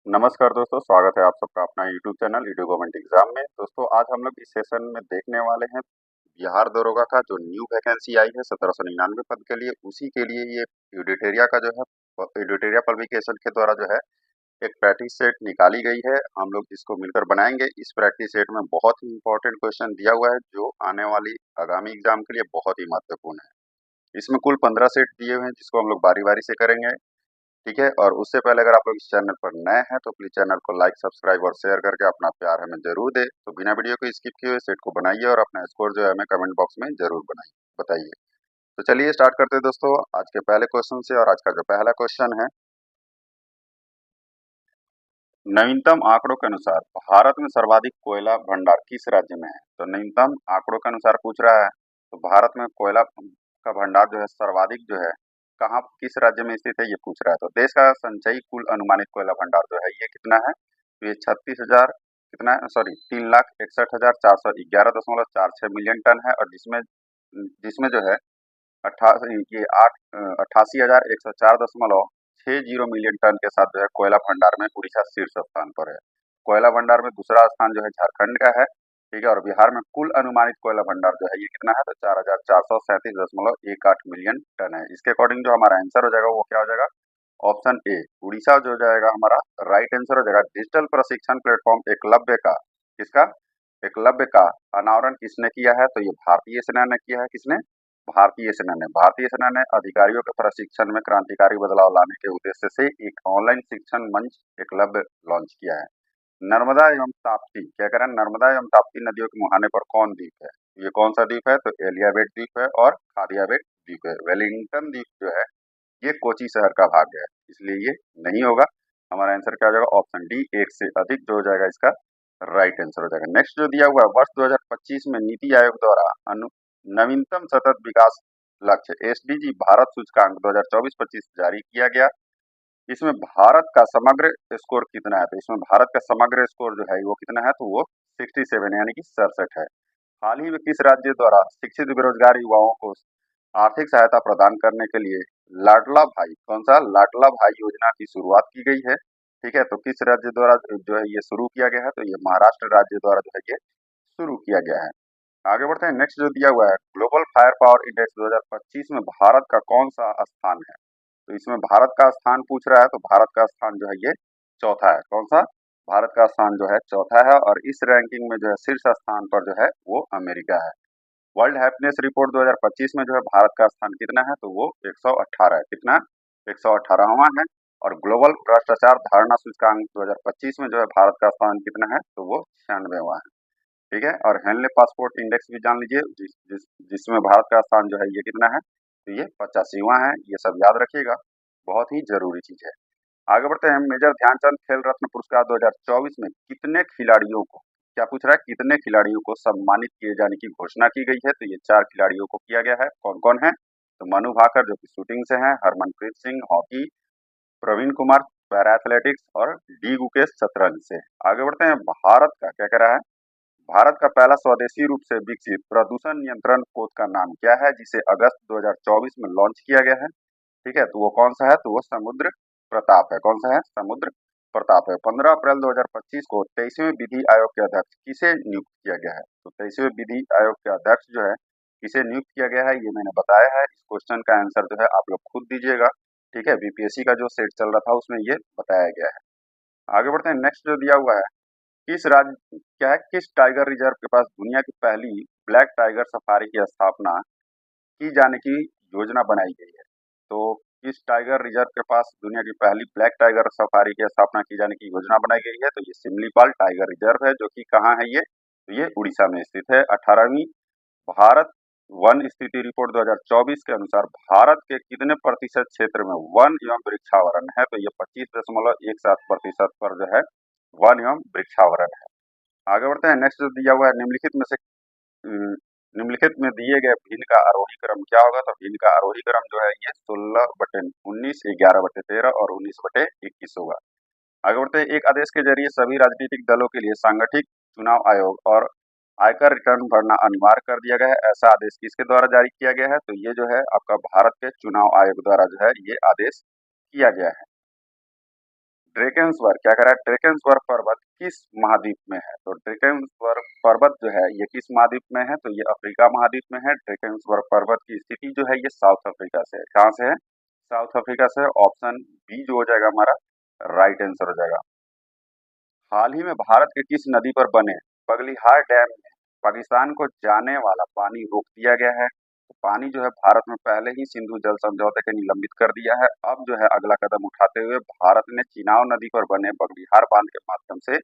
नमस्कार दोस्तों, स्वागत है आप सबका अपना YouTube channel Edu government exam में। दोस्तों आज हम लोग इस सेशन में देखने वाले हैं बिहार दरोगा का जो न्यू वैकेंसी आई है 1799 पद के लिए, उसी के लिए ये एडिटोरिया का जो है एडिटोरिया पब्लिकेशन के द्वारा जो है एक प्रैक्टिस सेट निकाली गई है। हम लोग इसको मिलकर बनाएंगे। इस प्रैक्टिस सेट में बहुत ही इंपॉर्टेंट क्वेश्चन दिया हुआ है जो आने वाली आगामी एग्जाम के लिए बहुत ही महत्वपूर्ण है। इसमें कुल 15 सेट दिए हुए हैं जिसको हम लोग बारी बारी से करेंगे। ठीक है, और उससे पहले अगर आप लोग इस चैनल पर नए हैं तो प्लीज चैनल को लाइक सब्सक्राइब और शेयर करके अपना प्यार हमें जरूर दे। तो बिना वीडियो को स्किप किए हुए सेट को बनाइए और अपना स्कोर जो है हमें कमेंट बॉक्स में जरूर बनाइए बताइए। तो चलिए स्टार्ट करते हैं दोस्तों आज के पहले क्वेश्चन से। और आज का जो पहला क्वेश्चन है, नवीनतम आंकड़ों के अनुसार भारत में सर्वाधिक कोयला भंडार किस राज्य में है? तो नवीनतम आंकड़ों के अनुसार पूछ रहा है, तो भारत में कोयला का भंडार जो है सर्वाधिक जो है कहाँ किस राज्य में स्थित है ये पूछ रहा है। तो देश का संचयी कुल अनुमानित कोयला भंडार जो है ये कितना है? तो ये 36,000 कितना है, सॉरी 3,61,411.46 मिलियन टन है। और जिसमें जिसमें जो है अट्ठा ये आठ 88,104.60 मिलियन टन के साथ जो है कोयला भंडार में उड़ीसा शीर्ष स्थान पर है। कोयला भंडार में दूसरा स्थान जो है झारखंड का है। ठीक है, और बिहार में कुल अनुमानित कोयला भंडार जो है ये कितना है? तो 4,437.18 मिलियन टन है। इसके अकॉर्डिंग जो हमारा आंसर हो जाएगा वो क्या हो जाएगा? ऑप्शन ए उड़ीसा जो जाएगा हमारा राइट आंसर हो जाएगा। डिजिटल प्रशिक्षण प्लेटफॉर्म एकलव्य का, किसका? एकलव्य का अनावरण किसने किया है? तो ये भारतीय सेना ने किया है। किसने? भारतीय सेना ने अधिकारियों के प्रशिक्षण में क्रांतिकारी बदलाव लाने के उद्देश्य से एक ऑनलाइन शिक्षण मंच एकलव्य लॉन्च किया है। नर्मदा एवं ताप्ती, क्या कह रहे हैं? नर्मदा एवं ताप्ती नदियों के मुहाने पर कौन द्वीप है? ये कौन सा द्वीप है? तो एलियाबेट द्वीप है और खादियाबेट द्वीप है। वेलिंगटन द्वीप जो है ये कोची शहर का भाग है, इसलिए ये नहीं होगा। हमारा आंसर क्या हो जाएगा? ऑप्शन डी, एक से अधिक जो हो जाएगा इसका राइट आंसर हो जाएगा। नेक्स्ट जो दिया हुआ है, वर्ष 2025 में नीति आयोग द्वारा नवीनतम सतत विकास लक्ष्य एसडीजी भारत सूचकांक 2024-25 जारी किया गया। इसमें भारत का समग्र स्कोर कितना है? तो इसमें भारत का समग्र स्कोर जो है वो कितना है? तो वो 67 यानी कि 67 है। हाल ही में किस राज्य द्वारा शिक्षित बेरोजगार युवाओं को आर्थिक सहायता प्रदान करने के लिए लाडला भाई, कौन सा? लाडला भाई योजना की शुरुआत की गई है। ठीक है, तो किस राज्य द्वारा जो है ये शुरू किया गया है? तो ये महाराष्ट्र राज्य द्वारा जो है ये शुरू किया गया है। आगे बढ़ते हैं। नेक्स्ट जो दिया हुआ है, ग्लोबल फायर पावर इंडेक्स 2025 में भारत का कौन सा स्थान है? तो इसमें भारत का स्थान पूछ रहा है, तो भारत का स्थान जो है ये चौथा है। कौन सा? भारत का स्थान जो है चौथा है। और इस रैंकिंग में जो है शीर्ष स्थान पर जो है वो अमेरिका है। वर्ल्ड हैप्पीनेस रिपोर्ट 2025 में जो है भारत का स्थान कितना है? तो वो 118 है। कितना? 118वां है। और ग्लोबल भ्रष्टाचार धारणा सूचकांक 2025 में जो है भारत का स्थान कितना है? तो वो 96वां है। ठीक है, और हेनले पासपोर्ट इंडेक्स भी जान लीजिए जिसमें भारत का स्थान जो है ये कितना है? तो ये 85वां है। ये सब याद रखिएगा, बहुत ही जरूरी चीज है। आगे बढ़ते हैं। मेजर ध्यानचंद खेल रत्न पुरस्कार 2024 में कितने खिलाड़ियों को, क्या पूछ रहा है? कितने खिलाड़ियों को सम्मानित किए जाने की घोषणा की गई है? तो ये 4 खिलाड़ियों को किया गया है। कौन कौन है? तो मनु भाकर जो कि शूटिंग से हैं, Harmanpreet Singh hockey, Praveen Kumar para athletics और डी गुकेश शतरंज से। आगे बढ़ते हैं। भारत का क्या कह रहा है? भारत का पहला स्वदेशी रूप से विकसित प्रदूषण नियंत्रण पोत का नाम क्या है जिसे अगस्त 2024 में लॉन्च किया गया है? ठीक है, तो वो कौन सा है? तो वो समुद्र प्रताप है। कौन सा है? समुद्र प्रताप है। 15 अप्रैल 2025 को 23वें विधि आयोग के अध्यक्ष किसे नियुक्त किया गया है? तो 23वें विधि आयोग के अध्यक्ष जो है किसे नियुक्त किया गया है ये मैंने बताया है। इस क्वेश्चन का आंसर जो है आप लोग खुद दीजिएगा। ठीक है, बीपीएससी का जो सेट चल रहा था उसमें ये बताया गया है। आगे बढ़ते हैं। नेक्स्ट जो दिया हुआ है, किस राज्य क्या है, किस टाइगर रिजर्व के पास दुनिया की पहली ब्लैक टाइगर सफारी की स्थापना की जाने की योजना बनाई गई है? तो किस टाइगर रिजर्व के पास दुनिया की पहली ब्लैक टाइगर सफारी की स्थापना की जाने की योजना बनाई गई है? तो ये सिमलीपाल टाइगर रिजर्व है जो कि कहाँ है ये? तो ये उड़ीसा में स्थित है। 18वीं भारत वन स्थिति रिपोर्ट 2024 के अनुसार भारत के कितने प्रतिशत क्षेत्र में वन एवं वृक्षावरण है? तो ये 25.17% पर जो है वन एवं वृक्षावरण है। आगे बढ़ते हैं। नेक्स्ट जो दिया हुआ है, निम्नलिखित में से निम्नलिखित में दिए गए भिन्न का आरोही क्रम क्या होगा? तो भिन्न का आरोही क्रम जो है ये 16/19, 11/13 और 19/21 होगा। आगे बढ़ते हैं। एक आदेश के जरिए सभी राजनीतिक दलों के लिए सांगठनिक चुनाव आयोग और आयकर रिटर्न भरना अनिवार्य कर दिया गया है। ऐसा आदेश किसके द्वारा जारी किया गया है? तो ये जो है आपका भारत के चुनाव आयोग द्वारा जो है ये आदेश किया गया है। ड्रेकेंसवर्थ क्या कह रहा है, ड्रेकेंसवर्थ पर्वत किस महाद्वीप में है? तो ड्रेकेंसवर्थ पर्वत जो है ये किस महाद्वीप में है? तो ये अफ्रीका महाद्वीप में है। ड्रेकेंसवर्थ पर्वत की स्थिति जो है ये साउथ अफ्रीका से है। कहाँ से है? साउथ अफ्रीका से। ऑप्शन बी जो हो जाएगा हमारा राइट आंसर हो जाएगा। हाल ही में भारत के किस नदी पर बने बगलिहार डैम में पाकिस्तान को जाने वाला पानी रोक दिया गया है? तो पानी जो है भारत में पहले ही सिंधु जल समझौते के निलंबित कर दिया है। अब जो है अगला कदम उठाते हुए भारत ने चिनाव नदी पर बने बगलिहार बांध के माध्यम से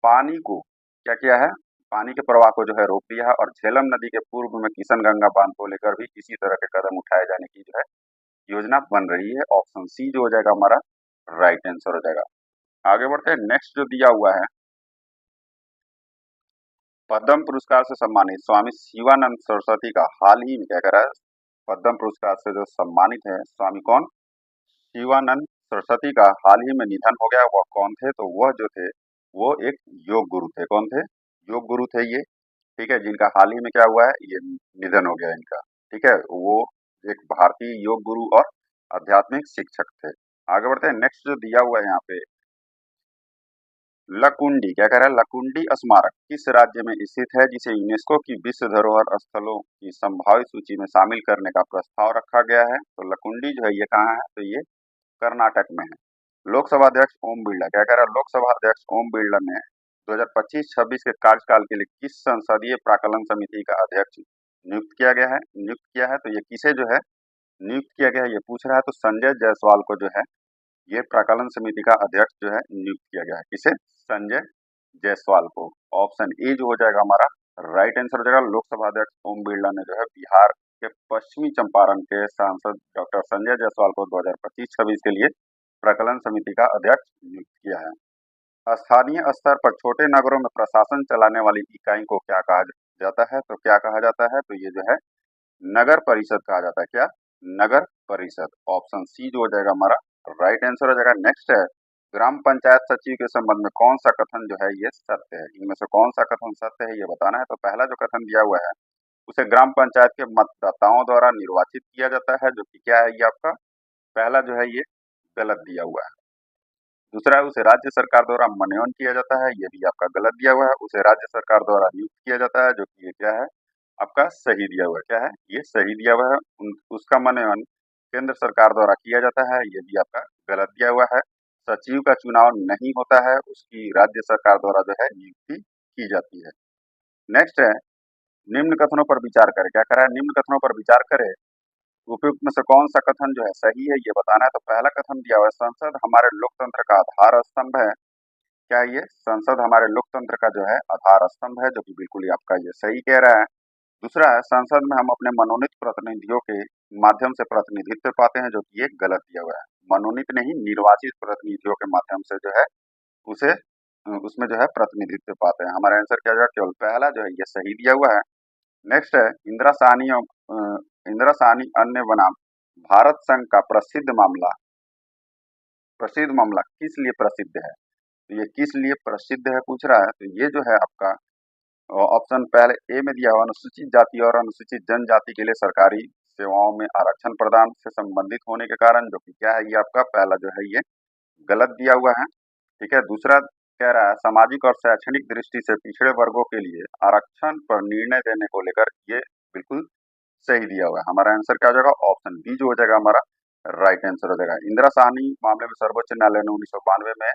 पानी को क्या किया है, पानी के प्रवाह को जो है रोक दिया है। और झेलम नदी के पूर्व में किशनगंगा बांध को लेकर भी इसी तरह के कदम उठाए जाने की जो है योजना बन रही है। ऑप्शन सी जो हो जाएगा हमारा राइट आंसर हो जाएगा। आगे बढ़ते हैं, नेक्स्ट जो दिया हुआ है, पद्म पुरस्कार से सम्मानित स्वामी शिवानंद सरस्वती का हाल ही में क्या करा है, पद्म पुरस्कार से जो सम्मानित है स्वामी कौन, शिवानंद सरस्वती का हाल ही में निधन हो गया। वह कौन थे? तो वह जो थे वो एक योग गुरु थे। कौन थे? योग गुरु थे ये, ठीक है, जिनका हाल ही में क्या हुआ है, ये निधन हो गया इनका। ठीक है, वो एक भारतीय योग गुरु और आध्यात्मिक शिक्षक थे। आगे बढ़ते हैं, नेक्स्ट जो दिया हुआ है यहाँ पे, लकुंडी क्या कह रहा है, लकुंडी स्मारक किस राज्य में स्थित है जिसे यूनेस्को की विश्व धरोहर स्थलों की संभावित सूची में शामिल करने का प्रस्ताव रखा गया है? तो लकुंडी जो है ये कहाँ है? तो ये कर्नाटक में है। लोकसभा अध्यक्ष ओम बिरला क्या कह रहा है, लोकसभा अध्यक्ष ओम बिरला ने 2025-26 के कार्यकाल के लिए किस संसदीय प्राक्कलन समिति का अध्यक्ष नियुक्त किया है? तो ये किसे जो है नियुक्त किया गया है ये पूछ रहा है। तो संजय जायसवाल को जो है ये प्राक्कलन समिति का अध्यक्ष जो है नियुक्त किया गया है। किसे? संजय जायसवाल को। ऑप्शन ए जो हो जाएगा हमारा राइट आंसर हो जाएगा। लोकसभा अध्यक्ष ओम बिरला ने जो है बिहार के पश्चिमी चंपारण के सांसद डॉक्टर संजय जायसवाल को 2025-26 के लिए प्राक्कलन समिति का अध्यक्ष नियुक्त किया है। स्थानीय स्तर पर छोटे नगरों में प्रशासन चलाने वाली इकाई को क्या कहा जाता है? तो क्या कहा जाता है? तो ये जो है नगर परिषद कहा जाता है। क्या? नगर परिषद। ऑप्शन सी जो हो जाएगा हमारा राइट आंसर हो जाएगा। नेक्स्ट है, ग्राम पंचायत सचिव के संबंध में कौन सा कथन जो है ये सत्य है? इनमें से कौन सा कथन सत्य है ये बताना है। तो पहला जो कथन दिया हुआ है उसे ग्राम पंचायत के मतदाताओं द्वारा निर्वाचित किया जाता है, जो कि क्या है ये आपका पहला जो है ये गलत दिया हुआ है। दूसरा है, उसे राज्य सरकार द्वारा मनोनयन किया जाता है, ये भी आपका गलत दिया हुआ है। उसे राज्य सरकार द्वारा नियुक्त किया जाता है, जो कि ये क्या है आपका सही दिया हुआ है। क्या है? ये सही दिया हुआ है। उसका मनोनयन केंद्र सरकार द्वारा किया जाता है, ये भी आपका गलत दिया हुआ है। सचिव का चुनाव नहीं होता है, उसकी राज्य सरकार द्वारा जो है नियुक्ति की जाती है। नेक्स्ट है, निम्न कथनों पर विचार करें। क्या करा है? निम्न कथनों पर विचार करें, उपयुक्त में से कौन सा कथन जो है सही है ये बताना है। तो पहला कथन दिया हुआ है, संसद हमारे लोकतंत्र का आधार स्तंभ है। क्या ये संसद हमारे लोकतंत्र का जो है आधार स्तंभ है? जो कि बिल्कुल ही आपका ये सही कह रहा है। दूसरा है, संसद में हम अपने मनोनीत प्रतिनिधियों के माध्यम से प्रतिनिधित्व पाते हैं, जो कि ये गलत दिया हुआ है। मनोनीत नहीं, निर्वाचित प्रतिनिधियों के माध्यम से जो है उसे उसमें जो है प्रतिनिधित्व पाते हैं। हमारा आंसर क्या जाएगा? केवल पहला जो है ये सही दिया हुआ है। नेक्स्ट है, इंदिरा साहनी अन्य बनाम भारत संघ का प्रसिद्ध मामला किस लिए प्रसिद्ध है? तो ये किस लिए प्रसिद्ध है पूछ रहा है। तो ये जो है आपका ऑप्शन पहले ए में दिया हुआ, अनुसूचित जाति और अनुसूचित जनजाति के लिए सरकारी सेवाओं में आरक्षण प्रदान से संबंधित होने के कारण, जो कि क्या है ये आपका पहला जो है ये गलत दिया हुआ है। ठीक है, दूसरा कह रहा है सामाजिक और शैक्षणिक दृष्टि से पिछड़े वर्गों के लिए आरक्षण पर निर्णय देने को लेकर, ये बिल्कुल सही दिया हुआ है। हमारा आंसर क्या हो जाएगा? ऑप्शन बी जो हो जाएगा हमारा राइट आंसर हो जाएगा। इंदिरा साहनी मामले में सर्वोच्च न्यायालय ने 1992 में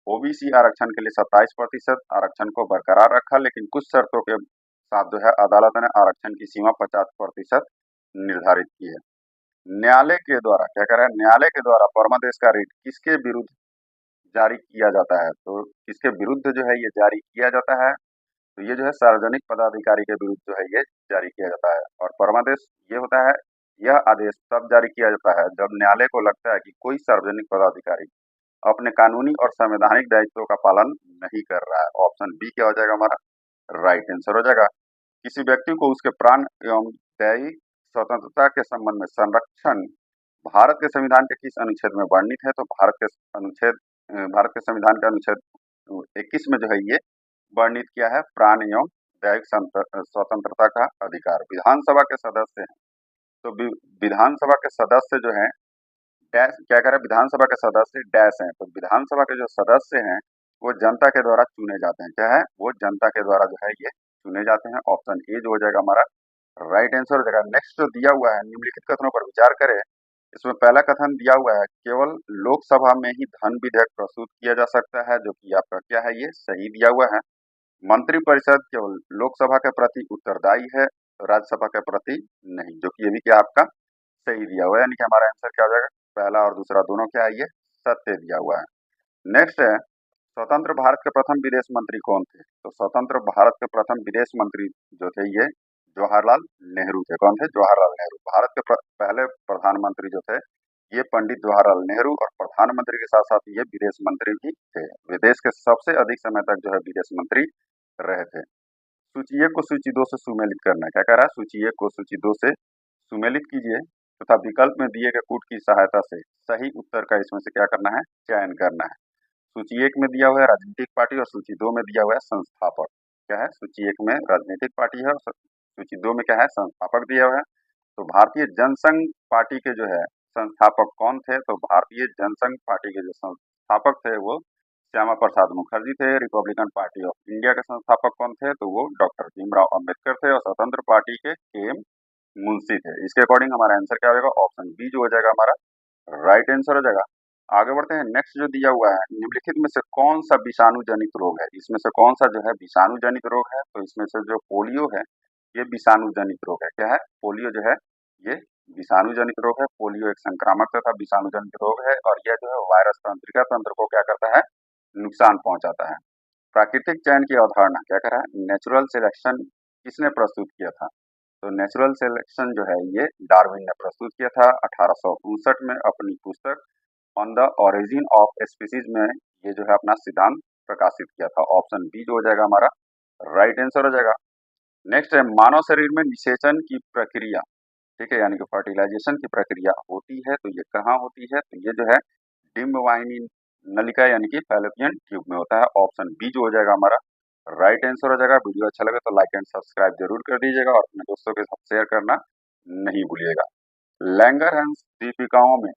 ओबीसी आरक्षण के लिए 27% आरक्षण को बरकरार रखा, लेकिन कुछ शर्तों के साथ जो है अदालत ने आरक्षण की सीमा 50% निर्धारित की है। न्यायालय के द्वारा क्या कह रहा है, न्यायालय के द्वारा परमादेश का रिट किसके विरुद्ध जारी किया जाता है? तो किसके विरुद्ध जो है ये जारी किया जाता है? तो ये जो है सार्वजनिक पदाधिकारी के विरुद्ध जो है ये जारी किया जाता है। और परमादेश ये होता है, यह आदेश तब जारी किया जाता है जब न्यायालय को लगता है कि कोई सार्वजनिक पदाधिकारी अपने कानूनी और संवैधानिक दायित्वों का पालन नहीं कर रहा है। ऑप्शन बी क्या हो जाएगा हमारा राइट आंसर हो जाएगा। किसी व्यक्ति को उसके प्राण एवं दैहिक स्वतंत्रता के संबंध में संरक्षण भारत के संविधान के किस अनुच्छेद में वर्णित है? तो भारत के संविधान के अनुच्छेद 21 में जो है ये वर्णित किया है, प्राण एवं दैहिक स्वतंत्रता का अधिकार। विधानसभा के सदस्य हैं, तो विधानसभा के सदस्य जो है डैश क्या कह रहा है, विधानसभा के सदस्य डैश हैं, तो विधानसभा के जो सदस्य हैं वो जनता के द्वारा चुने जाते हैं। क्या है, वो जनता के द्वारा जो है ये चुने जाते हैं। ऑप्शन ए जो हो जाएगा हमारा राइट आंसर हो जाएगा। नेक्स्ट जो दिया हुआ है, निम्नलिखित कथनों पर विचार करें। इसमें पहला कथन दिया हुआ है, केवल लोकसभा में ही धन विधेयक प्रस्तुत किया जा सकता है, जो कि आपका क्या है, ये सही दिया हुआ है। मंत्रिपरिषद केवल लोकसभा के प्रति उत्तरदायी है, राज्यसभा के प्रति नहीं, जो कि ये भी क्या आपका सही दिया हुआ है। यानी कि हमारा आंसर क्या हो जाएगा, पहला और दूसरा दोनों क्या है, ये सत्य दिया हुआ है। नेक्स्ट है, स्वतंत्र भारत के प्रथम विदेश मंत्री कौन थे? तो स्वतंत्र भारत के प्रथम विदेश मंत्री जो थे ये जवाहरलाल नेहरू थे। कौन थे? जवाहरलाल नेहरू। भारत के पहले प्रधानमंत्री जो थे ये पंडित जवाहरलाल नेहरू, और प्रधानमंत्री के साथ साथ ये विदेश मंत्री भी थे। विदेश के सबसे अधिक समय तक जो है विदेश मंत्री रहे थे। सूची एक को सूची दो से सुमेलित करना है। क्या कह रहा है? सूची एक को सूची दो से सुमेलित कीजिए तथा विकल्प में दिए गए कूट की सहायता से सही उत्तर का इसमें से क्या करना है, चयन करना है। सूची एक में दिया हुआ है राजनीतिक पार्टी और सूची दो में दिया हुआ है संस्थापक। क्या है? सूची एक में राजनीतिक पार्टी है और सूची दो में क्या है, संस्थापक दिया हुआ है। तो भारतीय जनसंघ पार्टी के जो है संस्थापक कौन थे? तो भारतीय जनसंघ पार्टी के जो संस्थापक थे वो श्यामा प्रसाद मुखर्जी थे। रिपब्लिकन पार्टी ऑफ इंडिया के संस्थापक कौन थे? तो वो डॉक्टर भीमराव अंबेडकर थे। और स्वतंत्र पार्टी के एम मुंशी थे। इसके अकॉर्डिंग हमारा आंसर क्या हो जाएगा, ऑप्शन बी जो हो जाएगा हमारा राइट आंसर हो जाएगा। आगे बढ़ते हैं। नेक्स्ट जो दिया हुआ है, निम्नलिखित में से कौन सा विषाणु जनित रोग है? इसमें से कौन सा जो है विषाणु जनित रोग है? तो इसमें से जो पोलियो है ये विषाणु जनित रोग है। क्या है? पोलियो जो है ये विषाणु जनित रोग है। पोलियो एक संक्रामक तथा विषाणु जनित रोग है और यह जो है वायरस तंत्रिका तंत्र को क्या करता है, नुकसान पहुंचाता है। प्राकृतिक चयन की अवधारणा क्या कह रहा है, नेचुरल सिलेक्शन किसने प्रस्तुत किया था? तो नेचुरल सिलेक्शन जो है ये डार्विन ने प्रस्तुत किया था 1859 में अपनी पुस्तक on the origin of species में ये जो है अपना सिद्धांत प्रकाशित किया था। ऑप्शन बी जो हो जाएगा हमारा राइट आंसर हो जाएगा। नेक्स्ट है, मानव शरीर में निषेचन की प्रक्रिया, ठीक है, यानी कि फर्टिलाइजेशन की प्रक्रिया होती है तो ये कहाँ होती है? तो ये जो है डिम्ब वाहिनी नलिका यानी कि फैलोपियन ट्यूब में होता है। ऑप्शन बी जो हो जाएगा हमारा राइट आंसर हो जाएगा। वीडियो अच्छा लगे तो लाइक एंड सब्सक्राइब जरूर कर दीजिएगा और अपने दोस्तों के साथ शेयर करना नहीं भूलिएगा। लैंगरहंस दीपिकाओं में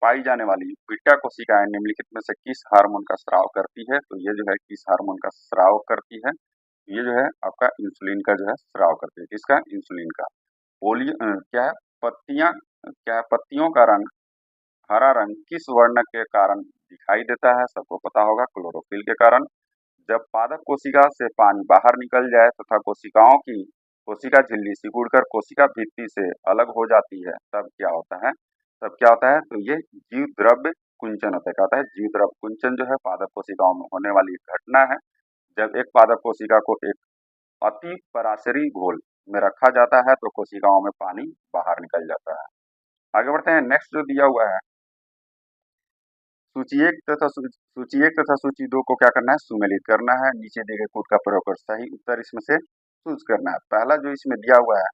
पाई जाने वाली बीटा कोशिकाएं निम्नलिखित में से किस हार्मोन का स्राव करती है? तो ये जो है किस हार्मोन का स्राव करती है? ये जो है आपका इंसुलिन का जो है स्राव करती है। किसका? इंसुलिन का। पोलियो क्या है, पत्तियां क्या है, पत्तियों का रंग हरा रंग किस वर्ण के कारण दिखाई देता है? सबको पता होगा, क्लोरोफिल के कारण। जब पादप कोशिका से पानी बाहर निकल जाए तथा कोशिकाओं की कोशिका झिल्ली सिकुड़कर कोशिका भित्ति से अलग हो जाती है तब क्या होता है? तब क्या होता है? तो ये जीव द्रव्य कुंचन होता है। क्या होता है? जीव द्रव्य कुंचन जो है पादप कोशिकाओं में होने वाली एक घटना है। जब एक पादप कोशिका को एक अति पराशरी घोल में रखा जाता है तो कोशिकाओं में पानी बाहर निकल जाता है। आगे बढ़ते हैं। नेक्स्ट जो दिया हुआ है, सूची एक तथा सूची दो को क्या करना है, सुमेलित करना है। नीचे दिए गए कोड का प्रयोग कर सही उत्तर इसमें से चूज करना है। पहला जो इसमें दिया हुआ है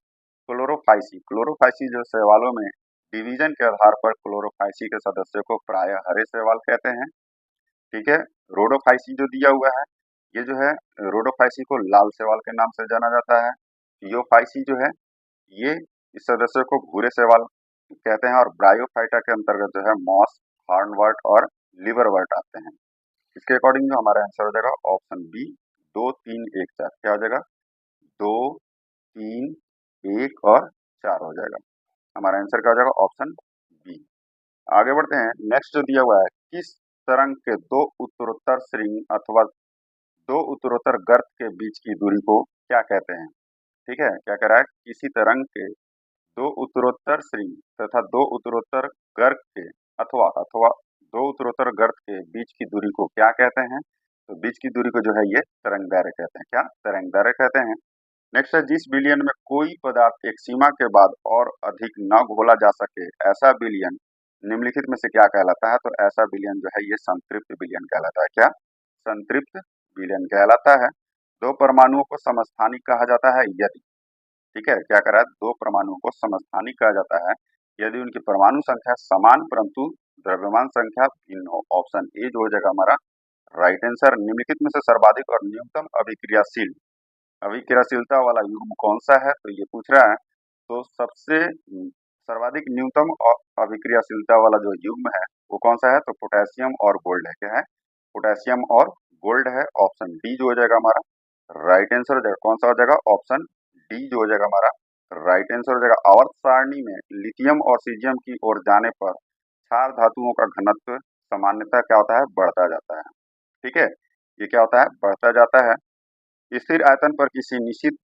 क्लोरोफाइसी, क्लोरोफाइसी जो शैवालों में डिवीजन के आधार पर क्लोरोफाइसी के सदस्यों को प्राय हरे शैवाल कहते हैं। ठीक है। रोडोफाइसी जो दिया हुआ है ये जो है रोडोफाइसी को लाल शैवाल के नाम से जाना जाता है। थियोफाइसी जो है ये इस सदस्य को भूरे शैवाल कहते हैं। और ब्रायोफाइटा के अंतर्गत जो है मॉस, हॉर्नवर्ट और लिवरवर्ट आते हैं। इसके अकॉर्डिंग जो हमारा आंसर हो जाएगा ऑप्शन बी 2 3 1 4। क्या हो जाएगा? 2 3 1 और 4 हो जाएगा। हमारा आंसर क्या हो जाएगा? Option B. आगे बढ़ते हैं। नेक्स्ट जो दिया हुआ है, किस तरंग के दो उत्तरोत्तर श्रृंग अथवा दो उत्तरोत्तर गर्त के बीच की दूरी को क्या कहते हैं? ठीक है। क्या कह रहा है? किसी तरंग के दो उत्तरोत्तर श्रृंग तथा दो उत्तरोत्तर गर्त के अथवा अथवा दो उत्तरोत्तर गर्त के बीच की दूरी को क्या कहते हैं? तो बीच की दूरी को जो है ये तरंग दैर्घ्य कहते हैं। क्या? तरंग दैर्घ्य कहते हैं। नेक्स्ट है, जिस विलयन में कोई पदार्थ एक सीमा के बाद और अधिक न घोला जा सके ऐसा विलयन निम्नलिखित में से क्या कहलाता है? तो ऐसा विलयन जो है ये संतृप्त विलयन कहलाता है। क्या? संतृप्त विलयन कहलाता है। दो परमाणुओं को समस्थानिक कहा जाता है यदि, ठीक है, क्या कह रहा है, दो परमाणुओं को समस्थानिक कहा जाता है यदि उनकी परमाणु संख्या समान परंतु द्रव्यमान संख्या भिन्न हो। ऑप्शन ए जो हो जाएगा हमारा राइट आंसर। निम्नलिखित में से सर्वाधिक और न्यूनतम अभिक्रियाशीलता वाला युग्म कौन सा है? तो ये पूछ रहा है। तो सबसे सर्वाधिक न्यूनतम अभिक्रियाशीलता वाला जो युग्म है वो कौन सा है, तो पोटेशियम और गोल्ड है। क्या है, पोटेशियम और गोल्ड है। ऑप्शन डी जो हो जाएगा हमारा राइट आंसर हो जाएगा। कौन सा हो जाएगा, ऑप्शन डी जो हो जाएगा हमारा राइट आंसर हो जाएगा। आवर्त सारणी में लिथियम और सीजियम की ओर जाने पर क्षार धातुओं का घनत्व सामान्यतः क्या होता है, बढ़ता जाता है। ठीक है, ये क्या होता है, बढ़ता जाता है। स्थिर आयतन पर किसी निश्चित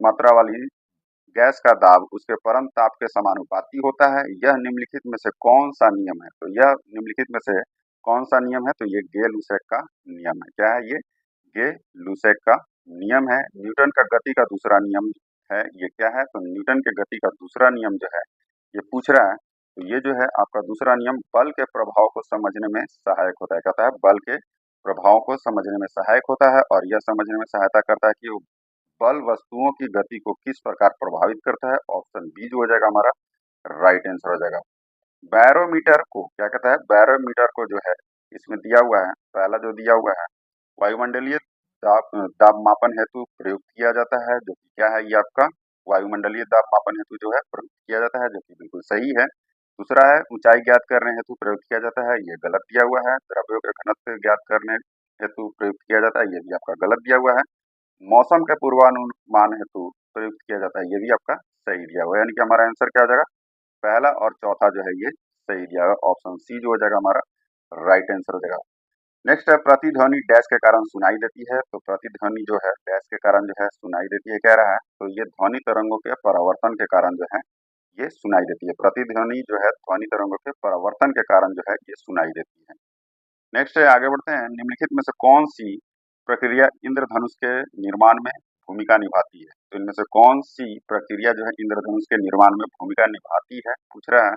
मात्रा वाली गैस का दाब उसके परम ताप के समानुपाती होता है। यह निम्नलिखित में से कौन सा नियम है, तो यह निम्नलिखित में से कौन सा नियम है, तो ये गे लुसेक का नियम है। क्या है ये, गे लुसेक का नियम है। न्यूटन का गति का दूसरा नियम है, ये क्या है, तो न्यूटन के गति का दूसरा नियम जो है ये पूछ रहा है, तो ये जो है आपका दूसरा नियम बल के प्रभाव को समझने में सहायक होता है। कहता है बल के प्रभाव को समझने में सहायक होता है, और यह समझने में सहायता करता है कि बल वस्तुओं की गति को किस प्रकार प्रभावित करता है। ऑप्शन बी जो हो जाएगा हमारा राइट आंसर हो जाएगा। बैरोमीटर को क्या कहता है, बैरोमीटर को जो है इसमें दिया हुआ है, पहला जो दिया हुआ है वायुमंडलीय दाब दाब मापन हेतु प्रयुक्त किया जाता है, जो कि क्या है, ये आपका वायुमंडलीय दाब मापन हेतु जो है प्रयुक्त किया जाता है, जो कि बिल्कुल सही है। दूसरा है ऊंचाई ज्ञात करने हेतु प्रयुक्त किया जाता है, ये गलत दिया हुआ है। द्रव्यों के घनत्व ज्ञात करने हेतु प्रयुक्त किया जाता है, ये भी आपका गलत दिया हुआ है। मौसम के पूर्वानुमान हेतु प्रयुक्त किया जाता है, ये भी आपका सही दिया हुआ है। यानी कि हमारा आंसर क्या हो जाएगा, पहला और चौथा जो है ये सही दिया हुआ। ऑप्शन सी जो हो जाएगा हमारा राइट आंसर हो जाएगा। नेक्स्ट है प्रतिध्वनि डैश के कारण सुनाई देती है, तो प्रतिध्वनि जो है डैश के कारण जो है सुनाई देती है कह रहा है, तो ये ध्वनि तरंगों के परावर्तन के कारण जो है ये सुनाई देती है। प्रतिध्वनि जो है ध्वनि तरंगों के परावर्तन के कारण जो है ये सुनाई देती है। नेक्स्ट है, आगे बढ़ते हैं। निम्नलिखित में से कौन सी प्रक्रिया इंद्रधनुष के निर्माण में भूमिका निभाती है, तो इनमें से कौन सी प्रक्रिया जो है इंद्रधनुष के निर्माण में भूमिका निभाती है पूछ रहा है,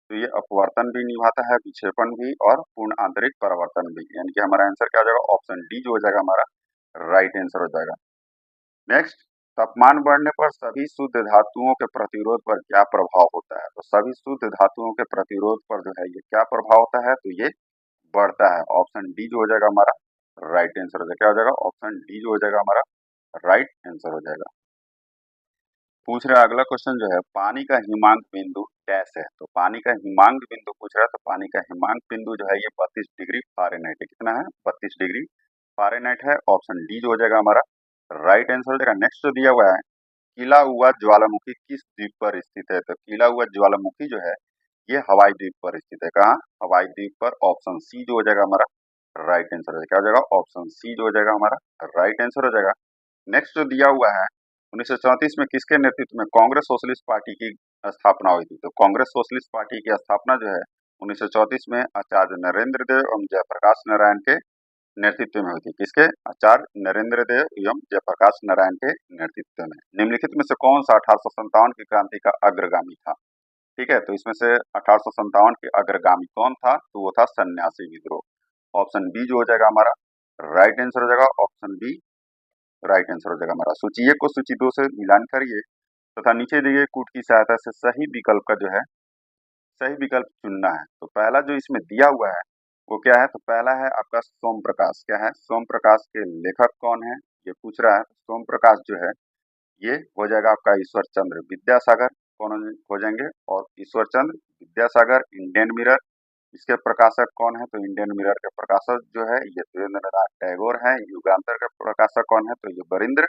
तो ये अपवर्तन भी निभाता है, विक्षेपण भी, और पूर्ण आंतरिक परावर्तन भी। यानी कि हमारा आंसर क्या हो जाएगा, ऑप्शन डी जो हो जाएगा हमारा राइट आंसर हो जाएगा। नेक्स्ट, तापमान बढ़ने पर सभी शुद्ध धातुओं के प्रतिरोध पर क्या प्रभाव होता है, तो सभी शुद्ध धातुओं के प्रतिरोध पर जो है ये क्या प्रभाव होता है, तो ये बढ़ता है। ऑप्शन डी जो हो जाएगा हमारा राइट आंसर हो जाएगा। क्या हो जाएगा, ऑप्शन डी जो हो जाएगा हमारा राइट आंसर हो जाएगा। पूछ रहा है अगला क्वेश्चन जो है, पानी का हिमांक बिंदु डैश है, तो पानी का हिमांक बिंदु पूछ रहा है, तो पानी का हिमांक बिंदु जो है ये 32 डिग्री फ़ारेनहाइट है। कितना है, 32 डिग्री फ़ारेनहाइट है। ऑप्शन डी जो हो जाएगा हमारा राइट आंसर हो जाएगा। नेक्स्ट जो दिया हुआ है, खिला हुआ ज्वालामुखी किस द्वीप पर स्थित है, तो खिला हुआ ज्वालामुखी जो है ये हवाई द्वीप पर स्थित है। कहाँ, हवाई द्वीप पर। ऑप्शन सी जो हो जाएगा हमारा राइट आंसर हो जाएगा। क्या हो जाएगा, ऑप्शन सी जो हो जाएगा हमारा राइट आंसर हो जाएगा। नेक्स्ट जो दिया हुआ है, 1934 में किसके नेतृत्व में कांग्रेस सोशलिस्ट पार्टी की स्थापना हुई थी, तो कांग्रेस सोशलिस्ट पार्टी की स्थापना जो है 1934 में आचार्य नरेंद्र देव एवं जयप्रकाश नारायण के नेतृत्व में हुई थी। किसके, आचार्य नरेंद्र देव एवं जयप्रकाश नारायण के नेतृत्व में। निम्नलिखित में से कौन सा 1857 की क्रांति का अग्रगामी था, ठीक है, तो इसमें से 1857 के अग्रगामी कौन था, तो वो था सन्यासी विद्रोह। ऑप्शन बी जो हो जाएगा हमारा राइट आंसर हो जाएगा। ऑप्शन बी राइट आंसर हो जाएगा हमारा। सूची 1 को सूची 2 से मिलान करिए तथा नीचे दिए गए कूट की सहायता से सही विकल्प का जो है सही विकल्प चुनना है। तो पहला जो इसमें दिया हुआ है वो क्या है, तो पहला है आपका सोम प्रकाश। क्या है, सोम प्रकाश के लेखक कौन है ये पूछ रहा है। सोम प्रकाश जो है ये हो जाएगा आपका ईश्वर चंद्र विद्यासागर, कौन हो जाएंगे, और ईश्वर चंद्र विद्यासागर। इंडियन मिरर, इसके प्रकाशक कौन है, तो इंडियन मिरर के प्रकाशक जो है ये देवेंद्रनाथ टैगोर है। युगांतर के प्रकाशक कौन है, तो ये वरिंद्र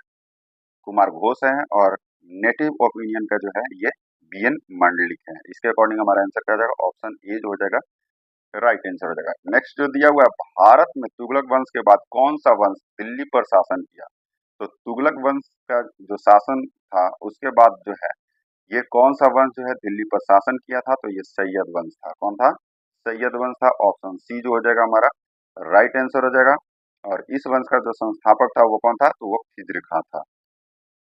कुमार घोष है। और नेटिव ओपिनियन का जो है ये बीएन मंडलिक है। इसके अकॉर्डिंग हमारा आंसर क्या हो जाएगा, ऑप्शन ए जो हो जाएगा राइट आंसर हो जाएगा। नेक्स्ट जो दिया हुआ है, भारत में तुगलक वंश के बाद कौन सा वंश दिल्ली पर शासन किया, तो तुगलक वंश का जो शासन था उसके बाद जो है ये कौन सा वंश जो है दिल्ली पर शासन किया था, तो ये सैयद वंश था। कौन था, सैयद वंश था। ऑप्शन सी जो हो जाएगा हमारा राइट आंसर हो जाएगा। और इस वंश का जो संस्थापक था वो कौन था, तो वो खिज्र खां था।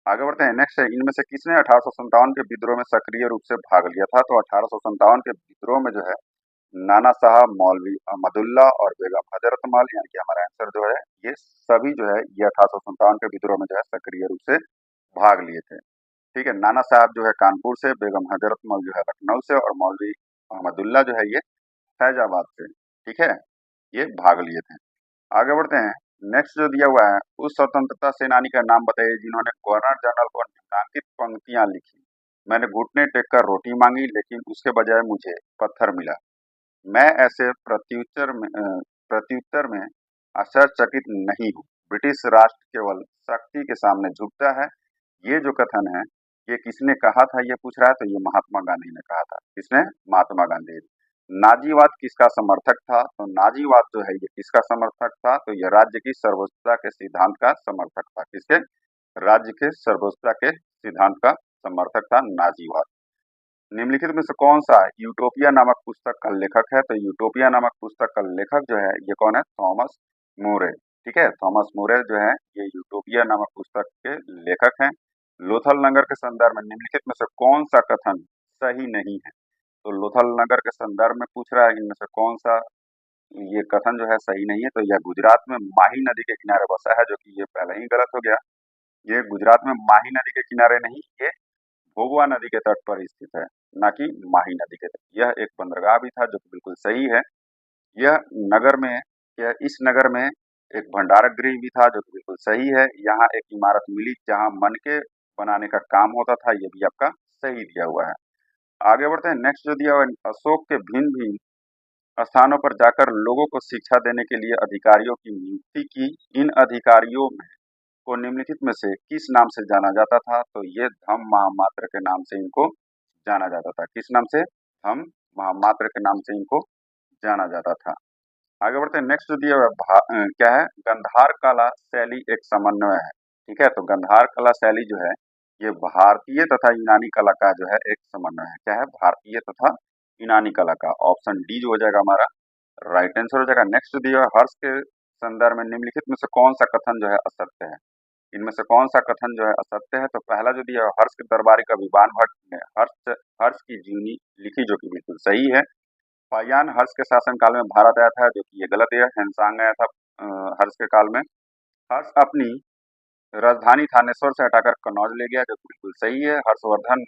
आगे बढ़ते हैं। नेक्स्ट है, इनमें से किसने 1857 के विद्रोह में सक्रिय रूप से भाग लिया था, तो 1857 के विद्रोह में जो है नाना साहब, मौलवी अहमदुल्ला और बेगम हजरतमाल, यानी कि हमारा आंसर जो है ये सभी जो है ये 1857 के विद्रोह में जो है सक्रिय रूप से भाग लिए थे। ठीक है, नाना साहब जो है कानपुर से, बेगम हजरतमल जो है लखनऊ से, और मौलवी अहमदुल्ला जो है ये फैजाबाद से। ठीक है, ये भाग लिए थे। आगे बढ़ते हैं। नेक्स्ट जो दिया हुआ है, उस स्वतंत्रता सेनानी का नाम बताइए जिन्होंने गवर्नर जनरल को निम्नांकित पंक्तियां लिखी। मैंने घुटने टेक कर रोटी मांगी लेकिन उसके बजाय मुझे पत्थर मिला। मैं ऐसे प्रत्युत्तर में आश्चर्यचकित नहीं हूँ। ब्रिटिश राष्ट्र केवल शक्ति के सामने झुकता है। ये जो कथन है, ये किसने कहा था ये पूछ रहा है, तो ये महात्मा गांधी ने कहा था। किसने? महात्मा गांधी। नाजीवाद किसका समर्थक था? तो नाजीवाद जो है ये किसका समर्थक था? तो ये राज्य की सर्वोच्चता के सिद्धांत का समर्थक था। किसके? राज्य के सर्वोच्चता के सिद्धांत का समर्थक था नाजीवाद। निम्नलिखित में से कौन सा यूटोपिया नामक पुस्तक का लेखक है? तो यूटोपिया नामक पुस्तक का लेखक जो है ये कौन है? थॉमस मोरे। ठीक है, थॉमस मोरे जो है ये यूटोपिया नामक पुस्तक के लेखक हैं। लोथल नगर के संदर्भ में निम्नलिखित में से कौन सा कथन सही नहीं है? तो लोथल नगर के संदर्भ में पूछ रहा है, इनमें से कौन सा ये कथन जो है सही नहीं है? तो यह गुजरात में माही नदी के किनारे बसा है, जो कि ये पहले ही गलत हो गया। ये गुजरात में माही नदी के किनारे नहीं, ये भोगवा नदी के तट पर स्थित है, ना कि माही नदी के तट। यह एक बंदरगाह भी था, जो कि बिल्कुल सही है। यह नगर में इस नगर में एक भंडारक गृह भी था, जो कि बिल्कुल सही है। यहाँ एक इमारत मिली जहाँ मनके बनाने का काम होता था, ये भी आपका सही दिया हुआ है। आगे बढ़ते हैं। नेक्स्ट जो दिया हुआ है, अशोक के भिन्न भिन्न स्थानों पर जाकर लोगों को शिक्षा देने के लिए अधिकारियों की नियुक्ति की। इन अधिकारियों में को निम्नलिखित में से किस नाम से जाना जाता था? तो ये धम्म महामात्र के नाम से इनको जाना जाता था। किस नाम से? धम्म महामात्र के नाम से इनको जाना जाता था। आगे बढ़ते हैं। नेक्स्ट जो दिया हुआ है क्या है? गंधार कला शैली एक समन्वय है। ठीक है, तो गंधार कला शैली जो है ये भारतीय तथा यूनानी कला का जो है एक समन्वय है। क्या है? भारतीय तथा यूनानी कला का। ऑप्शन डी जो हो जाएगा हमारा राइट आंसर हो जाएगा। नेक्स्ट जो दिया हुआ है, हर्ष के संदर्भ में निम्नलिखित में से कौन सा कथन जो है असत्य है? इनमें से कौन सा कथन जो है असत्य है? तो पहला जो दिया है, हर्ष के दरबारी कविवान भट्ट ने हर्ष हर्ष की जीवनी लिखी, जो कि बिल्कुल सही है। फाहियान हर्ष के शासनकाल में भारत आया था, जो कि ये गलत है। हेमसांग आया था हर्ष के काल में। हर्ष अपनी राजधानी थानेश्वर से हटाकर कन्नौज ले गया, जो कि बिल्कुल सही है। हर्षवर्धन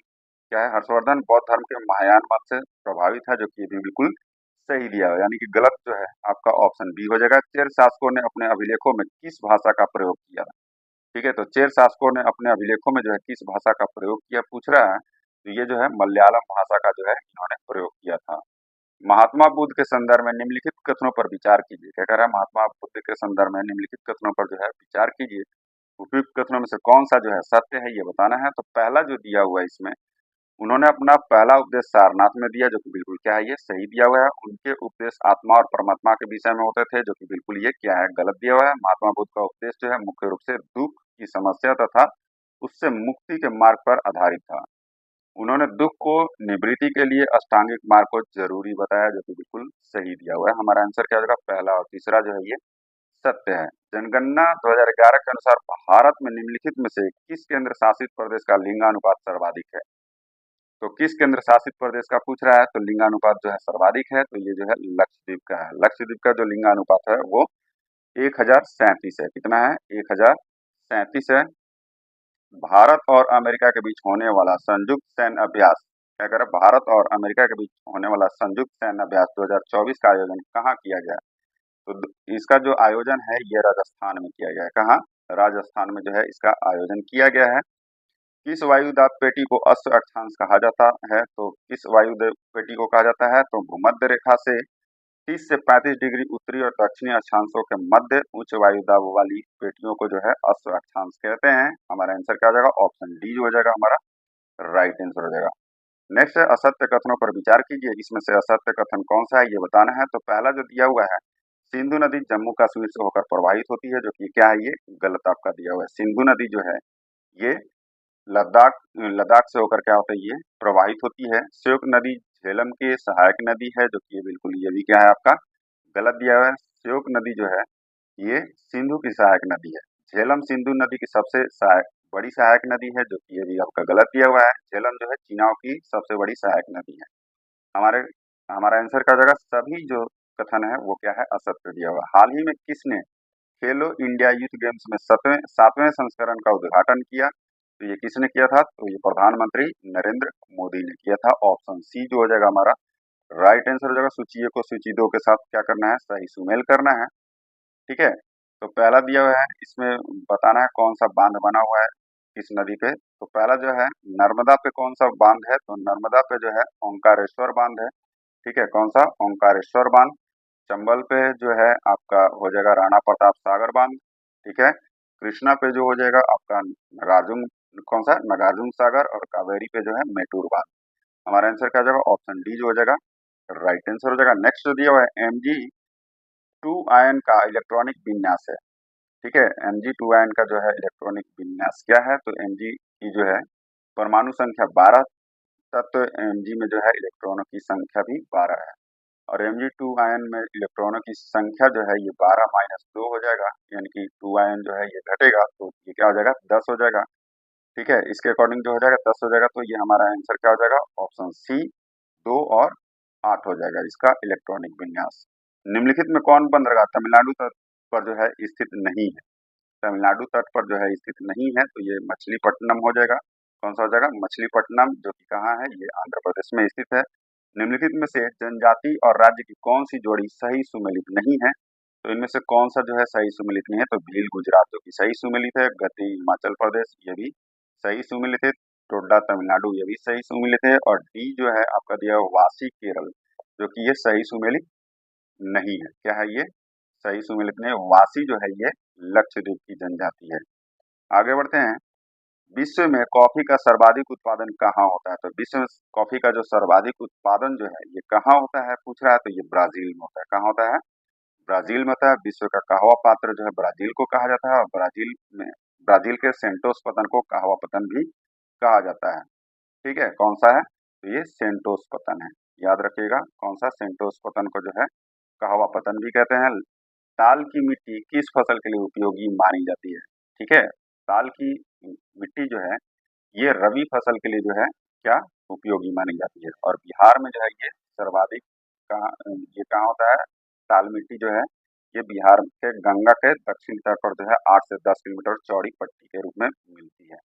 क्या है? हर्षवर्धन बौद्ध धर्म के महायान मत से प्रभावित है, जो कि ये भी बिल्कुल सही दिया है। यानी कि गलत जो है आपका ऑप्शन बी हो जाएगा। चेर शासकों ने अपने अभिलेखों में किस भाषा का प्रयोग किया? ठीक है, तो चेर शासकों ने अपने अभिलेखों में जो है किस भाषा का प्रयोग किया पूछ रहा है, तो ये जो है मलयालम भाषा का जो है इन्होंने प्रयोग किया था। महात्मा बुद्ध के संदर्भ में निम्नलिखित कथनों पर विचार कीजिए। क्या कह रहा है? महात्मा बुद्ध के संदर्भ में निम्नलिखित कथनों पर जो है विचार कीजिए। उपयुक्त कथनों में से कौन सा जो है सत्य है, ये बताना है। तो पहला जो दिया हुआ है इसमें, उन्होंने अपना पहला उपदेश सारनाथ में दिया, जो कि बिल्कुल क्या है? ये सही दिया हुआ है। उनके उपदेश आत्मा और परमात्मा के विषय में होते थे, जो कि बिल्कुल ये क्या है? गलत दिया हुआ है। महात्मा बुद्ध का उपदेश जो है मुख्य रूप से दुख की समस्या तथा उससे मुक्ति के मार्ग पर आधारित था। उन्होंने दुख को निवृत्ति के लिए अष्टांगिक मार्ग को जरूरी बताया, जो कि बिल्कुल सही दिया हुआ है। हमारा आंसर क्या होगा? पहला और तीसरा जो है ये सत्य है। जनगणना 2011 के अनुसार भारत में निम्नलिखित में से किस केंद्र शासित प्रदेश का लिंगानुपात सर्वाधिक है? तो किस केंद्र शासित प्रदेश का पूछ रहा है? तो लिंगानुपात जो है सर्वाधिक है, तो ये जो है लक्षद्वीप का है। लक्षद्वीप का जो लिंगानुपात है वो 1037 है। कितना है? 1037 है। भारत और अमेरिका के बीच होने वाला संयुक्त सैन्य अभ्यास, क्या कह रहा है? भारत और अमेरिका के बीच होने वाला संयुक्त सैन्य अभ्यास 2024 का आयोजन कहाँ किया गया? तो इसका जो आयोजन है ये राजस्थान में किया गया है। कहाँ? राजस्थान में जो है इसका आयोजन किया गया है। किस वायुदात पेटी को अश्व अक्षांश कहा जाता है? तो किस वायुदात पेटी को कहा जाता है? तो भूमध्य रेखा से 30 से 35 डिग्री उत्तरी और दक्षिणी अक्षांशों के मध्य उच्च वायुदाब वाली पेटियों को जो है अश्व अक्षांश कहते हैं। हमारा आंसर क्या हो जाएगा? ऑप्शन डी हो जाएगा हमारा राइट आंसर हो जाएगा। नेक्स्ट है असत्य कथनों पर विचार कीजिए। इसमें से असत्य कथन कौन सा है ये बताना है। तो पहला जो दिया हुआ है, सिंधु नदी जम्मू कश्मीर से होकर प्रवाहित होती है, जो कि क्या है? ये गलत आपका दिया हुआ है। सिंधु नदी जो है ये लद्दाख लद्दाख से होकर क्या होता है? ये प्रवाहित होती है। श्योक नदी झेलम की सहायक नदी है, जो कि ये बिल्कुल ये भी क्या है आपका गलत दिया हुआ है। श्योक नदी जो है ये सिंधु की सहायक नदी है। झेलम सिंधु नदी की सबसे बड़ी सहायक नदी है, जो कि ये भी आपका गलत दिया हुआ है। झेलम जो है चीनाव की सबसे बड़ी सहायक नदी है। हमारे हमारा आंसर क्या हो जाएगा? सभी जो कथन है वो क्या है? असत्य दिया हुआ है। हाल ही में किसने खेलो इंडिया यूथ गेम्स में सातवें संस्करण का उद्घाटन किया? तो ये किसने किया था? तो ये प्रधानमंत्री नरेंद्र मोदी ने किया था। ऑप्शन सी जो हो जाएगा हमारा राइट आंसर हो जाएगा। सूची ए को सूची 2 के साथ क्या करना है? सही सुमेल करना है। ठीक है, तो पहला दिया हुआ है, इसमें बताना है कौन सा बांध बना हुआ है किस नदी पे? तो पहला जो है नर्मदा पे कौन सा बांध है, तो नर्मदा पे जो है ओंकारेश्वर बांध है। ठीक है, कौन सा, ओंकारेश्वर बांध। चंबल पे जो है आपका हो जाएगा राणा प्रताप सागर बांध। ठीक है, कृष्णा पे जो हो जाएगा आपका नागार्जुन, कौन सा, नागार्जुन सागर। और कावेरी पे जो है मेटूर बांध। हमारा आंसर क्या हो जाएगा, ऑप्शन डी जो हो जाएगा राइट आंसर हो जाएगा। नेक्स्ट जो दिया हुआ है Mg2 आयन का इलेक्ट्रॉनिक विन्यास है। ठीक है, Mg2 आयन का जो है इलेक्ट्रॉनिक विन्यास क्या है, तो Mg की जो है परमाणु संख्या 12 तत्व, Mg में जो है इलेक्ट्रॉनों की संख्या भी 12 है। और Mg2 आयन में इलेक्ट्रॉनों की संख्या जो है ये 12 माइनस 2 हो जाएगा, यानी कि 2 आयन जो है ये घटेगा, तो ये क्या हो जाएगा, 10 हो जाएगा। ठीक है, इसके अकॉर्डिंग जो हो जाएगा 10 हो जाएगा, तो ये हमारा आंसर क्या हो जाएगा, ऑप्शन सी 2 और 8 हो जाएगा इसका इलेक्ट्रॉनिक विन्यास। निम्नलिखित में कौन बंदरगाह तमिलनाडु तट पर जो है स्थित नहीं है, तमिलनाडु तट पर जो है स्थित नहीं है, तो ये मछलीपट्टनम हो जाएगा। कौन सा हो जाएगा, मछलीपट्टनम, जो कि कहाँ है, ये आंध्र प्रदेश में स्थित है। निम्नलिखित में से जनजाति और राज्य की कौन सी जोड़ी सही सुमेलित नहीं है, तो इनमें से कौन सा जो है सही सुमेलित नहीं है, तो भील गुजरात जो कि सही सुमेलित है, गति हिमाचल प्रदेश ये भी सही सुमेलित है, टोडा तमिलनाडु ये भी सही सुमेलित है, और डी जो है आपका दिया हुआ वासी केरल, जो कि ये सही सुमेलित नहीं है। क्या है ये, सही सुमेलित नहीं है। वासी जो है ये लक्षद्वीप की जनजाति है। आगे बढ़ते हैं, विश्व में कॉफी का सर्वाधिक उत्पादन कहाँ होता है, तो विश्व में कॉफी का जो सर्वाधिक उत्पादन जो है ये कहाँ होता है पूछ रहा है, तो ये ब्राजील में होता है। कहाँ होता है, ब्राजील में होता है। विश्व का कहवा पात्र जो है ब्राजील को कहा जाता है, और ब्राजील के सेंटोस पतन को कहवा पतन भी कहा जाता है। ठीक है, कौन सा है, तो ये सेंटोस पतन है, याद रखिएगा कौन सा, सेंटोस पतन को जो है कहवा पतन भी कहते हैं। ताल की मिट्टी किस फसल के लिए उपयोगी मानी जाती है, ठीक है, ताल की मिट्टी जो है ये रबी फसल के लिए जो है क्या उपयोगी मानी जाती है। और बिहार में जो है ये सर्वाधिक कहाँ, ये कहाँ होता है, ताल मिट्टी जो है ये बिहार के गंगा के दक्षिण तट पर जो है 8 से 10 किलोमीटर चौड़ी पट्टी के रूप में मिलती है।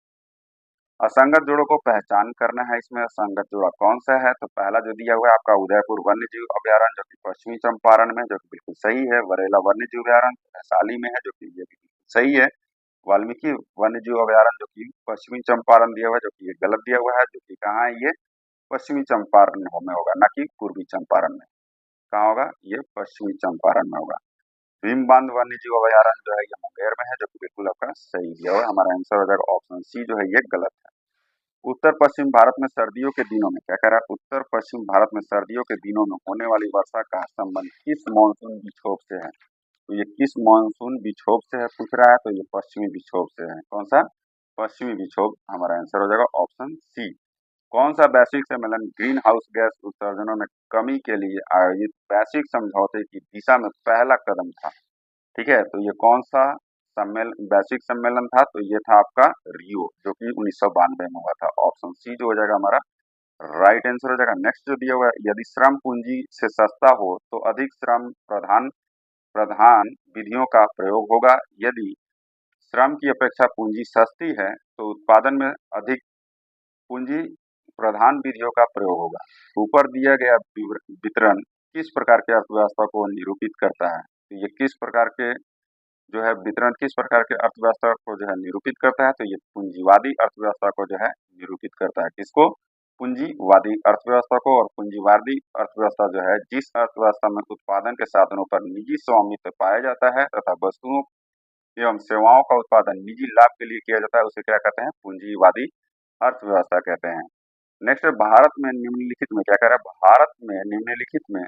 असंगत जोड़ों को पहचान करना है, इसमें असंगत जोड़ा कौन सा है, तो पहला जो दिया हुआ है आपका उदयपुर वन्य जीव अभ्यारण्य, जो कि पश्चिमी चंपारण में, जो कि बिल्कुल सही है। बरेला वन्य जीव अभ्यारण्य वैशाली में है, जो कि ये भी बिल्कुल सही है। वाल्मीकि वन्य जीव अभ्यारण्य जो कि पश्चिमी चंपारण दिया हुआ है, जो कि ये गलत दिया हुआ है, जो कि कहाँ है, ये पश्चिमी चंपारण में होगा, ना कि पूर्वी चंपारण में। कहाँ होगा, ये पश्चिमी चंपारण में होगा। भीमबांध वन्य जीव अभ्यारण्य जो है ये मुंगेर में है, जो कि बिल्कुल आपका सही दिया हुआ है। हमारा आंसर हो जाएगा ऑप्शन सी जो है ये गलत है। उत्तर पश्चिम भारत में सर्दियों के दिनों में, क्या कह रहा है, उत्तर पश्चिम भारत में सर्दियों के दिनों में होने वाली वर्षा का संबंध किस मानसून विक्षोभ से है, तो ये किस मानसून विक्षोभ से है पूछ रहा है, तो ये पश्चिमी विक्षोभ से है। कौन सा, पश्चिमी विक्षोभ। हमारा आंसर हो जाएगा ऑप्शन सी। कौन सा वैश्विक सम्मेलन ग्रीन हाउस गैस उत्सर्जनों में कमी के लिए आयोजित वैश्विक समझौते की दिशा में पहला कदम था, ठीक है, तो ये कौन सा वैश्विक सम्मेलन था, तो ये था आपका रियो, जो कि 1992 में हुआ था। ऑप्शन सी जो हो जाएगा हमारा राइट आंसर हो जाएगा। नेक्स्ट जो दिया हुआ है, यदि श्रम पूंजी से सस्ता हो तो अधिक श्रम प्रधान प्रधान विधियों का प्रयोग होगा, यदि श्रम की अपेक्षा पूंजी सस्ती है तो उत्पादन में अधिक पूंजी प्रधान विधियों का प्रयोग होगा। ऊपर दिया गया वितरण किस प्रकार के अर्थव्यवस्था को निरूपित करता है, तो ये किस प्रकार के जो है वितरण किस प्रकार के अर्थव्यवस्था को जो है निरूपित करता है, तो ये पूंजीवादी अर्थव्यवस्था को जो है निरूपित करता है। किसको, पूंजीवादी अर्थव्यवस्था को। और पूंजीवादी अर्थव्यवस्था जो है जिस अर्थव्यवस्था में उत्पादन के साधनों पर निजी स्वामित्व पाया जाता है तथा वस्तुओं एवं सेवाओं का उत्पादन निजी लाभ के लिए किया जाता है, उसे क्या कहते हैं, पूंजीवादी अर्थव्यवस्था कहते हैं। नेक्स्ट, भारत में निम्नलिखित में, क्या कह रहा है, भारत में निम्नलिखित में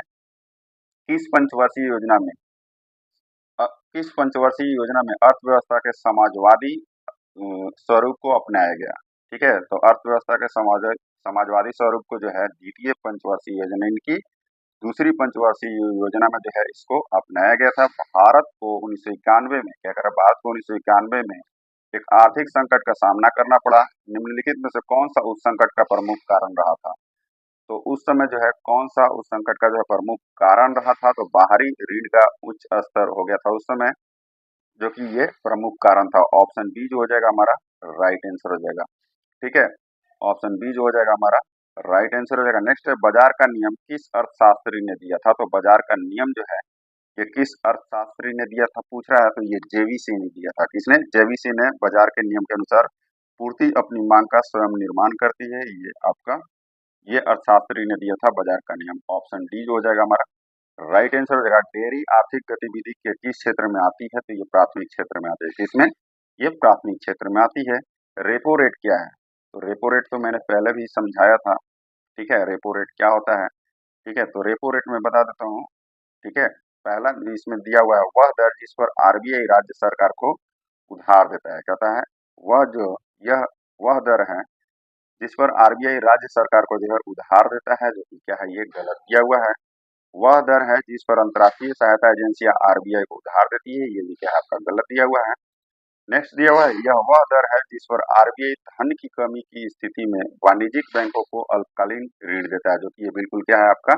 किस पंचवर्षीय योजना में किस पंचवर्षीय योजना में अर्थव्यवस्था के समाजवादी स्वरूप को अपनाया गया, ठीक है, तो अर्थव्यवस्था के समाजवादी स्वरूप को जो है द्वितीय पंचवर्षीय योजना, इनकी दूसरी पंचवर्षीय योजना में जो है इसको अपनाया गया था। भारत को 1991 में, क्या करा, भारत को 1991 में एक आर्थिक संकट का सामना करना पड़ा। निम्नलिखित में से कौन सा उस संकट का प्रमुख कारण रहा था, तो उस समय जो है कौन सा उस संकट का जो है प्रमुख कारण रहा था, तो बाहरी ऋण का उच्च स्तर हो गया था उस समय, जो कि ये प्रमुख कारण था। ऑप्शन बी जो हो जाएगा हमारा राइट आंसर हो जाएगा, ठीक है, ऑप्शन बी जो हो जाएगा हमारा राइट आंसर हो जाएगा। नेक्स्ट है, बाजार का नियम किस अर्थशास्त्री ने दिया था, तो बाजार का नियम जो है ये किस अर्थशास्त्री ने दिया था पूछ रहा है, तो ये जेवीसी ने दिया था। किसने, जेवीसी ने बाजार के नियम के अनुसार पूर्ति अपनी मांग का स्वयं निर्माण करती है। ये अर्थशास्त्री ने दिया था बाजार का नियम। ऑप्शन डी जो हो जाएगा हमारा राइट आंसर हो जाएगा। डेयरी आर्थिक गतिविधि के किस क्षेत्र में आती है? तो ये प्राथमिक क्षेत्र में आती है। किसमें? ये प्राथमिक क्षेत्र में आती है। रेपो रेट क्या है? तो रेपो रेट तो मैंने पहले भी समझाया था। ठीक है, रेपो रेट क्या होता है? ठीक है, तो रेपो रेट में बता देता हूँ। ठीक है, पहला इसमें दिया हुआ है वह दर जिस पर आरबीआई राज्य सरकार को उधार देता है। कहता है वह जो यह वह दर है जिस पर आरबीआई राज्य सरकार को जो है उधार देता है, जो कि क्या है, ये गलत दिया हुआ है। वह दर है जिस पर अंतर्राष्ट्रीय सहायता एजेंसियां आरबीआई को उधार देती है, ये भी क्या है आपका गलत दिया हुआ है। नेक्स्ट दिया हुआ है यह वह दर है जिस पर आरबीआई धन की कमी की स्थिति में वाणिज्यिक बैंकों को अल्पकालीन ऋण देता है, जो कि ये बिल्कुल क्या है आपका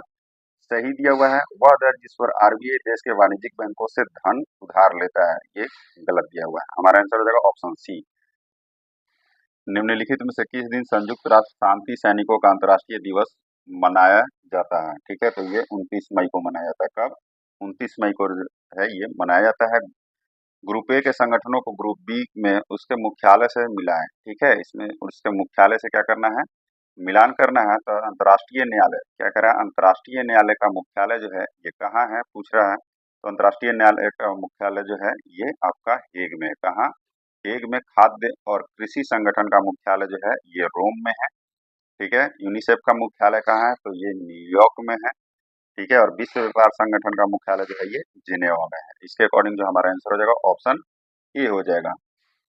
सही दिया हुआ है। वह दर जिस पर आरबीआई देश के वाणिज्यिक बैंकों से धन उधार लेता है, ये गलत दिया हुआ है। हमारा आंसर हो जाएगा ऑप्शन सी। निम्नलिखित में से किस दिन संयुक्त राष्ट्र शांति सैनिकों का अंतर्राष्ट्रीय दिवस मनाया जाता है? ठीक है, तो ये 29 मई को मनाया जाता है। कब? 29 मई को जो है ये मनाया जाता है। ग्रुप ए के संगठनों को ग्रुप बी में उसके मुख्यालय से मिलाएं। ठीक है, इसमें उसके मुख्यालय से क्या करना है? मिलान करना है। तो अंतर्राष्ट्रीय न्यायालय क्या कर रहा है? अंतर्राष्ट्रीय न्यायालय का मुख्यालय जो है ये कहाँ है पूछ रहा है। तो अंतर्राष्ट्रीय न्यायालय का मुख्यालय जो है ये आपका हेग में है। कहाँ? हेग में। खाद्य और कृषि संगठन का मुख्यालय जो है ये रोम में है। ठीक है, यूनिसेफ का मुख्यालय कहाँ है? तो ये न्यूयॉर्क में है। ठीक है, और विश्व व्यापार संगठन का मुख्यालय जो है ये जिनेवा में है। इसके अकॉर्डिंग जो हमारा आंसर हो जाएगा ऑप्शन ए हो जाएगा।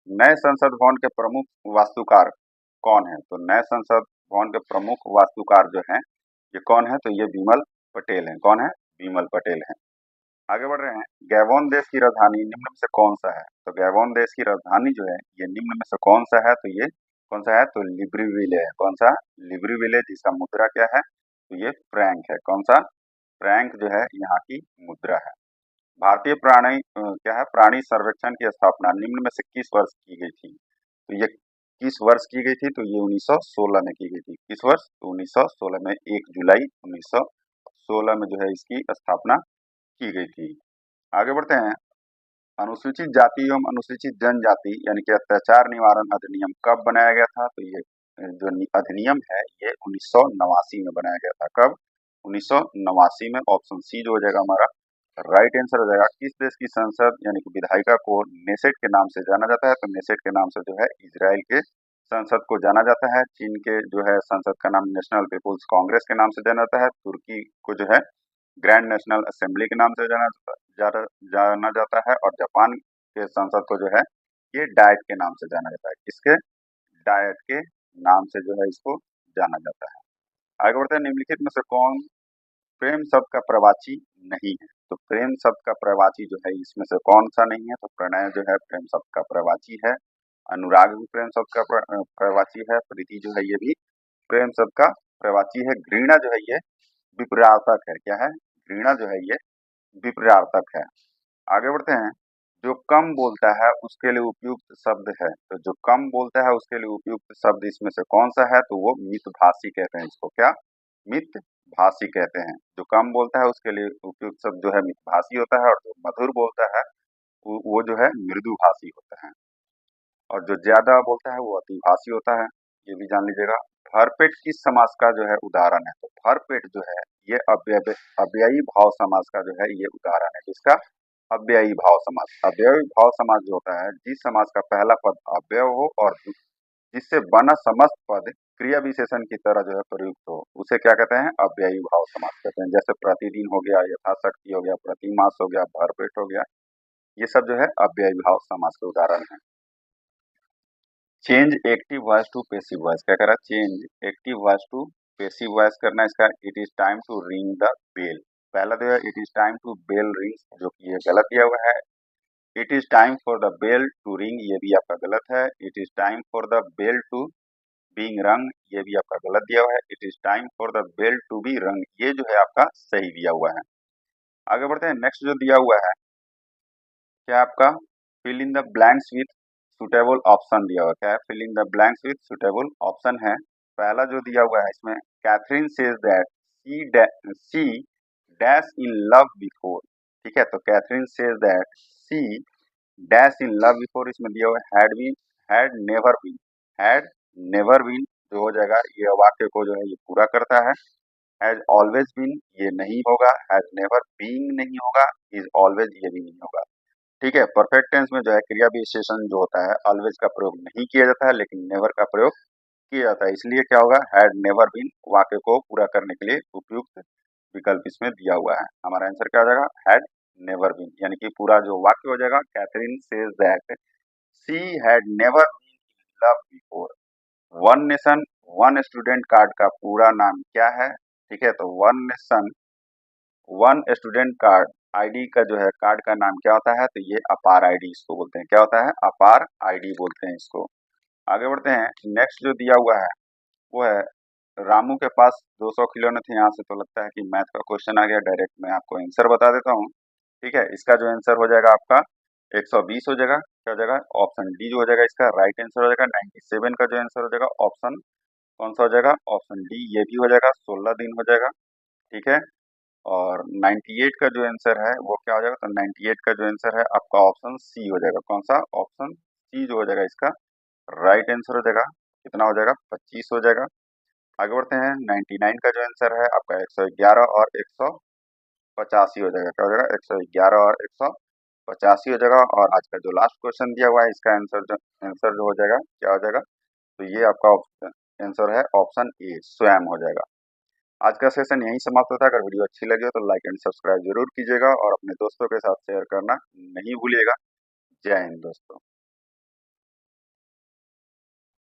नए संसद भवन के प्रमुख वास्तुकार कौन है? तो नए संसद भवन के प्रमुख वास्तुकार जो है ये कौन है? तो ये बिमल पटेल है। कौन है? बिमल पटेल है। आगे बढ़ रहे हैं। गैबोन देश की राजधानी निम्न में से कौन सा है? तो गैबोन देश की राजधानी जो है ये निम्न में से कौन सा है? तो ये कौन सा है? तो लिब्रिविले है। कौन सा? लिब्रिविले, जिसका मुद्रा क्या है? तो ये फ्रैंक है। कौन सा? फ्रैंक जो है यहाँ की मुद्रा है। भारतीय क्या है, प्राणी सर्वेक्षण की स्थापना निम्न में से किस वर्ष की गई थी? तो ये किस वर्ष की गई थी? तो ये 1916 में की गई थी। किस वर्ष? तो 1916 में, 1 जुलाई 1916 में जो है इसकी स्थापना की गई थी। आगे बढ़ते हैं। अनुसूचित जाति एवं अनुसूचित जनजाति यानी कि अत्याचार निवारण अधिनियम कब बनाया गया था? तो ये जो अधिनियम है ये 1989 में बनाया गया था। कब? 1989 में। ऑप्शन सी जो हो जाएगा हमारा राइट आंसर हो जाएगा। किस देश की संसद यानी कि विधायिका को नेसेट के नाम से जाना जाता है? तो नेसेट के नाम से जो है इजराइल के संसद को जाना जाता है। चीन के जो है संसद का नाम नेशनल पीपुल्स कांग्रेस के नाम से जाना जाता है। तुर्की को जो है ग्रैंड नेशनल असेंबली के नाम से जाना जाता है। और जापान के संसद को जो है ये डायट के नाम से जाना जाता है। किसके? डायट के नाम से जो है इसको जाना जाता है। आगे बढ़ते हैं। निम्नलिखित में से कौन प्रेम शब्द का प्रवाची नहीं है? तो प्रेम शब्द का प्रवाची जो है इसमें से कौन सा नहीं है? तो प्रणय जो है प्रेम शब्द का प्रवाची है। अनुराग भी प्रेम शब्द का प्रवाची है। प्रीति जो है ये भी प्रेम शब्द का प्रवाची है। घृणा जो है ये विपरीतार्थक है। क्या है? घृणा जो है ये विपरीतार्थक है। आगे बढ़ते हैं। जो कम बोलता है उसके लिए उपयुक्त शब्द है। तो जो कम बोलता है उसके लिए उपयुक्त शब्द इसमें से कौन सा है? तो वो मितभाषी कहते हैं इसको। क्या? मितभाषी कहते हैं। जो कम बोलता है उसके लिए उपयुक्त शब्द जो है मितभाषी होता है। और जो मधुर बोलता है वो जो है मृदुभाषी होता है। और जो ज्यादा बोलता है वो अतिभाषी होता है। ये भी जान लीजिएगा। भरपेट किस समास का जो है उदाहरण है? तो भरपेट जो है ये अव्ययी भाव समास का जो है ये उदाहरण है। किसका? अव्ययी भाव समास। अव्ययी भाव समास जो होता है जिस समास का पहला पद अव्यय हो और जिससे बना समस्त पद क्रिया विशेषण की तरह जो है प्रयुक्त हो, उसे क्या कहते हैं? अव्ययी भाव समास कहते हैं। जैसे प्रतिदिन हो गया, यथाशक्ति हो गया, प्रतिमास हो गया, भरपेट हो गया, ये सब जो है अव्ययी भाव समास के उदाहरण है। Change active voice to passive voice क्या करा? Change active voice to passive voice करना इसका। It is time to ring the bell. पहला जो है it is time to bell ring, जो कि ये गलत दिया हुआ है। It is time for the bell to ring, ये भी आपका गलत है। It is time for the bell to being rung, ये भी आपका गलत दिया हुआ है। It is time for the bell to be rung, ये जो है आपका सही दिया हुआ है। आगे बढ़ते हैं। नेक्स्ट जो दिया हुआ है क्या आपका fill in the blanks with suitable option दिया हुआ। क्या है? Fill in the blanks with suitable option है। पहला जो दिया हुआ है इसमें Catherine says that she dash in love before. ठीक है, तो Catherine says that she dash in love before, इसमें दिया हुआ है had never been. Had never been जो हो जाएगा ये वाक्य को जो है ये पूरा करता है। हैज ऑलवेज बीन ये नहीं होगा, हैज नेवर बीन नहीं होगा, इज ऑलवेज ये भी नहीं होगा। ठीक है, परफेक्ट टेंस में जो है क्रिया विशेषण जो होता है ऑलवेज का प्रयोग नहीं किया जाता है, लेकिन नेवर का प्रयोग किया जाता है। इसलिए क्या होगा, हैड नेवर बीन वाक्य को पूरा करने के लिए उपयुक्त विकल्प इसमें दिया हुआ है। हमारा आंसर क्या हो जाएगा, हैड नेवर बीन, यानी कि पूरा जो वाक्य हो जाएगा, Catherine says that she had never been in love before. One nation one student card का पूरा नाम क्या है? ठीक है, तो one nation one student card ID का जो है कार्ड का नाम क्या होता है? तो ये अपार आईडी इसको बोलते हैं। क्या होता है? अपार आईडी बोलते हैं इसको। आगे बढ़ते हैं, नेक्स्ट जो दिया हुआ है वो है रामू के पास 200 खिलौने थे। यहाँ से तो लगता है कि मैथ का क्वेश्चन आ गया, डायरेक्ट मैं आपको आंसर बता देता हूँ। ठीक है, इसका जो आंसर हो जाएगा आपका 120 हो जाएगा। क्या हो जाएगा? ऑप्शन डी जो हो जाएगा इसका राइट आंसर हो जाएगा। 97 का जो आंसर हो जाएगा ऑप्शन कौन सा हो जाएगा? ऑप्शन डी ये भी हो जाएगा, 16 दिन हो जाएगा। ठीक है, और 98 का जो आंसर है वो क्या हो जाएगा? तो 98 का जो आंसर है आपका ऑप्शन सी हो जाएगा। कौन सा? ऑप्शन सी जो हो जाएगा इसका राइट आंसर हो जाएगा। कितना हो जाएगा? 25 हो जाएगा। आगे बढ़ते हैं, 99 का जो आंसर है आपका 111 और 185 हो जाएगा। क्या हो जाएगा? 111 और 185 हो जाएगा। और आज का जो लास्ट क्वेश्चन दिया हुआ है इसका आंसर जो हो जाएगा क्या हो जाएगा? तो ये आपका आंसर है ऑप्शन ए स्वयं हो जाएगा। आज का सेशन यहीं समाप्त होता है। अगर वीडियो अच्छी लगी हो तो लाइक एंड सब्सक्राइब जरूर कीजिएगा और अपने दोस्तों के साथ शेयर करना नहीं भूलिएगा। जय हिंद दोस्तों।